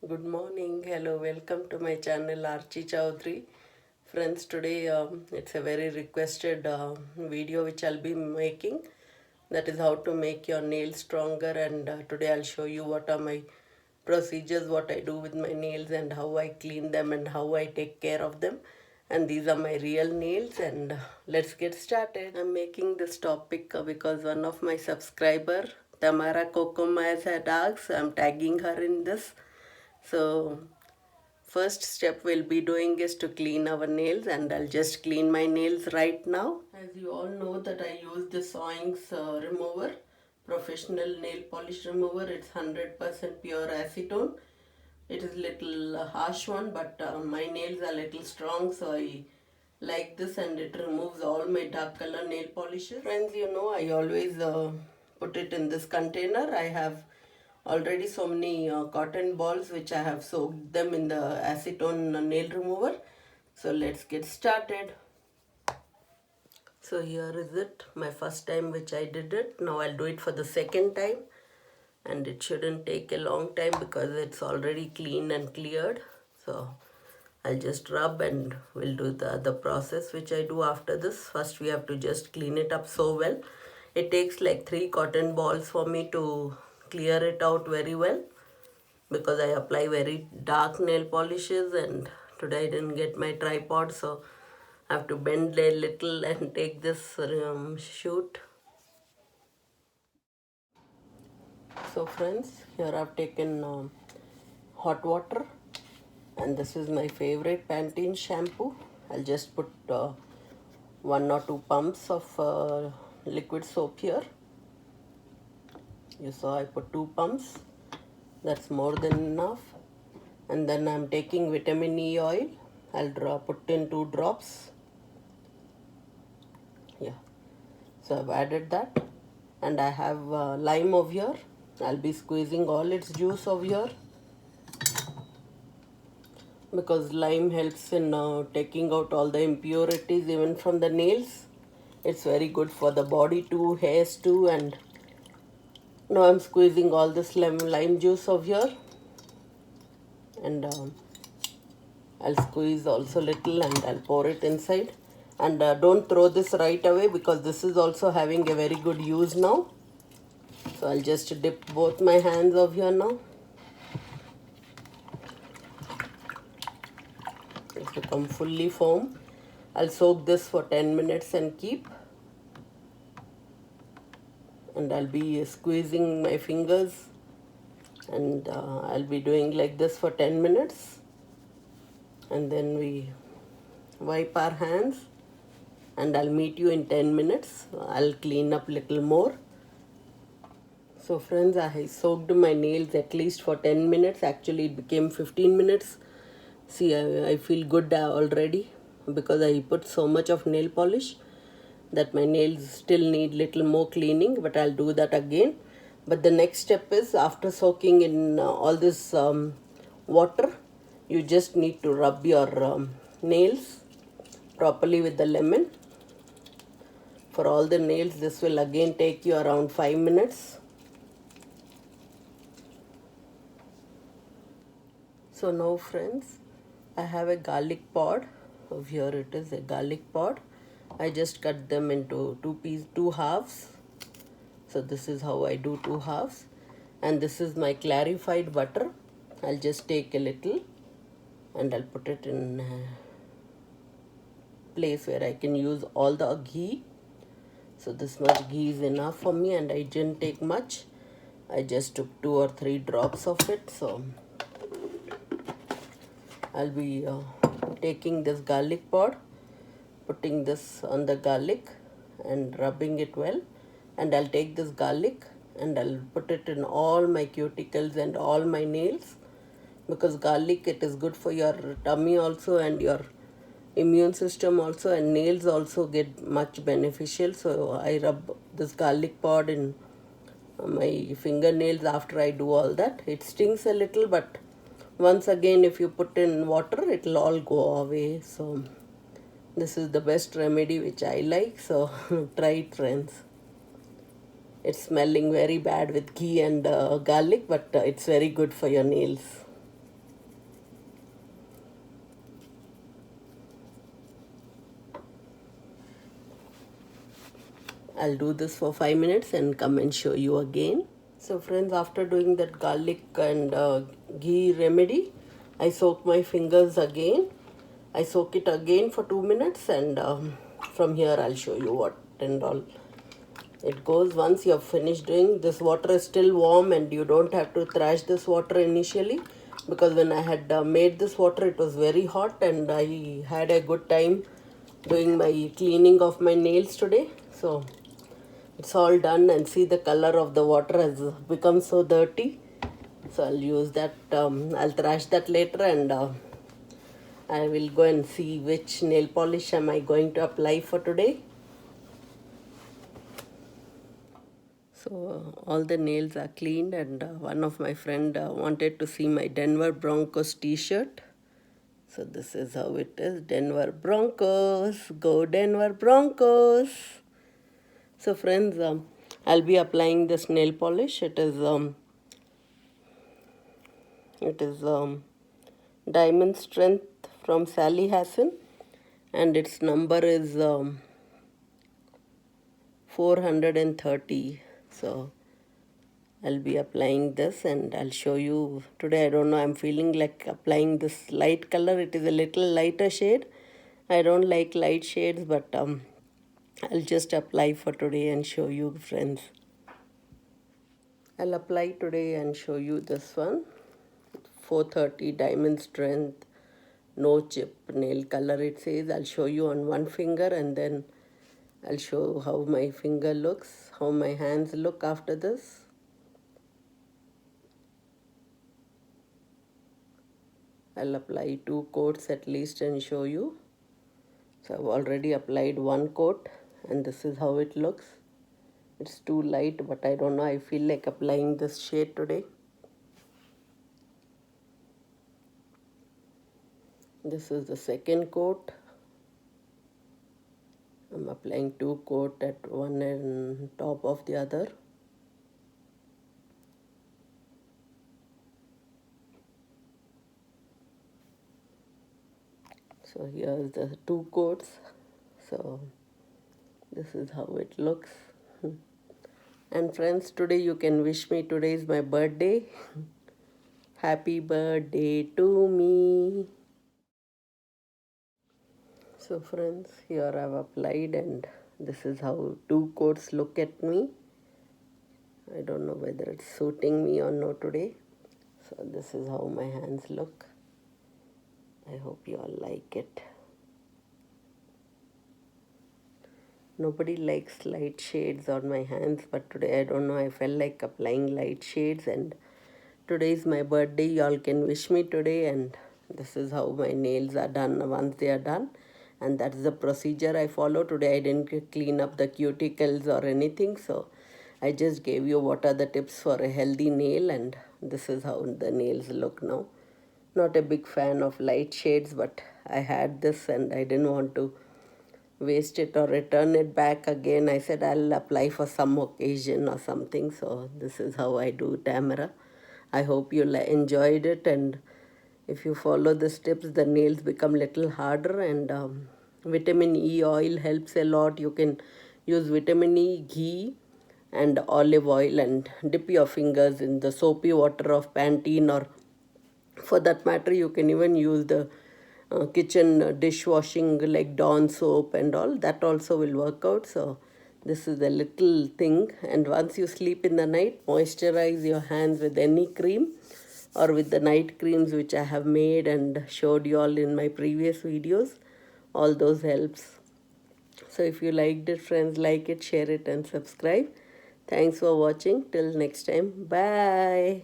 Good morning, hello, welcome to my channel Archie Chaudhary. Friends, today it's a very requested video which I'll be making. That is how to make your nails stronger, and today I'll show you what are my procedures, what I do with my nails, and how I clean them and how I take care of them. And these are my real nails, and let's get started. I'm making this topic because one of my subscriber, Tamara Kokoma, has had asked, so I'm tagging her in this. So first step we'll be doing is to clean our nails, and I'll just clean my nails right now. As you all know that I use the Soings remover, professional nail polish remover. It's 100% pure acetone. It is little harsh one, but my nails are little strong, so I like this, and it removes all my dark color nail polishes. Friends, you know I always put it in this container. I have already so many cotton balls which I have soaked them in the acetone nail remover. So let's get started. So here is it, my first time which I did it. Now I'll do it for the second time, and it shouldn't take a long time because it's already clean and cleared. So I'll just rub and we'll do the other process which I do after this. First we have to just clean it up so well. It takes like 3 cotton balls for me to clear it out very well, because I apply very dark nail polishes, and today I didn't get my tripod, so I have to bend a little and take this shoot. So friends, here I've taken hot water, and this is my favorite Pantene shampoo. I'll just put 1 or 2 pumps of liquid soap here. You saw I put 2 pumps. That's more than enough. And then I'm taking vitamin E oil. I'll put in 2 drops. Yeah. So I've added that. And I have lime over here. I'll be squeezing all its juice over here, because lime helps in taking out all the impurities even from the nails. It's very good for the body too, hairs too. And now I'm squeezing all this lime juice over here, and I'll squeeze also little and I'll pour it inside. And don't throw this right away, because this is also having a very good use now. So I'll just dip both my hands over here now. It's become fully foam. I'll soak this for 10 minutes and keep. And I'll be squeezing my fingers, and I'll be doing like this for 10 minutes. And then we wipe our hands, and I'll meet you in 10 minutes. I'll clean up little more. So friends, I soaked my nails at least for 10 minutes. Actually, it became 15 minutes. See, I feel good already, because I put so much of nail polish that my nails still need little more cleaning, but I'll do that again. But the next step is, after soaking in all this water, you just need to rub your nails properly with the lemon. For all the nails, this will again take you around 5 minutes. So now friends, I have a garlic pod. Over here it is a garlic pod. I just cut them into two halves. So this is how I do 2 halves. And this is my clarified butter. I'll just take a little and I'll put it in a place where I can use all the ghee. So this much ghee is enough for me, and I didn't take much. I just took 2 or 3 drops of it. So I'll be taking this garlic pod, putting this on the garlic and rubbing it well. And I'll take this garlic and I'll put it in all my cuticles and all my nails, because garlic, it is good for your tummy also, and your immune system also, and nails also get much beneficial. So I rub this garlic pod in my fingernails after I do all that. It stings a little, but once again, if you put in water, it'll all go away. So this is the best remedy which I like. So try it, friends. It's smelling very bad with ghee and garlic, but it's very good for your nails. I'll do this for 5 minutes and come and show you again. So friends, after doing that garlic and ghee remedy, I soak my fingers again. I soak it again for 2 minutes, and from here I'll show you what and all it goes. Once you have finished doing this, water is still warm and you don't have to thrash this water initially, because when I had made this water it was very hot and I had a good time doing my cleaning of my nails today. So it's all done, and see the color of the water has become so dirty. So I'll use that, I'll thrash that later, and I will go and see which nail polish am I going to apply for today. So all the nails are cleaned, and one of my friend wanted to see my Denver Broncos t-shirt. So this is how it is. Denver Broncos, go Denver Broncos. So friends, I'll be applying this nail polish. It is Diamond Strength from Sally Hassan, and its number is 430. So I'll be applying this and I'll show you today. I don't know, I'm feeling like applying this light color. It is a little lighter shade. I don't like light shades, but I'll just apply for today and show you, friends. I'll apply today and show you this one. 430 Diamond Strength No Chip nail color, it says. I'll show you on one finger, and then I'll show how my finger looks, how my hands look after this. I'll apply 2 coats at least and show you. So I've already applied 1 coat, and this is how it looks. It's too light, but I don't know, I feel like applying this shade today. This is the second coat. I'm applying 2 coats at one and top of the other. So here's the 2 coats. So this is how it looks. And friends, today you can wish me. Today is my birthday. Happy birthday to me. So friends, here I've applied, and this is how 2 coats look at me. I don't know whether it's suiting me or not today. So this is how my hands look. I hope you all like it. Nobody likes light shades on my hands, but today I don't know, I felt like applying light shades, and today is my birthday. Y'all can wish me today, and this is how my nails are done once they are done. And that's the procedure I follow. Today I didn't clean up the cuticles or anything, so I just gave you what are the tips for a healthy nail, and this is how the nails look now. Not a big fan of light shades, but I had this and I didn't want to waste it or return it back again. I said I'll apply for some occasion or something. So this is how I do Tamara. I hope you enjoyed it, and if you follow the steps, the nails become little harder. And vitamin E oil helps a lot. You can use vitamin E, ghee and olive oil, and dip your fingers in the soapy water of Pantene, or for that matter you can even use the kitchen dishwashing like Dawn soap and all. That also will work out. So this is a little thing. And once you sleep in the night, moisturize your hands with any cream or with the night creams which I have made and showed you all in my previous videos. All those helps. So if you liked it, friends, like it, share it and subscribe. Thanks for watching. Till next time. Bye.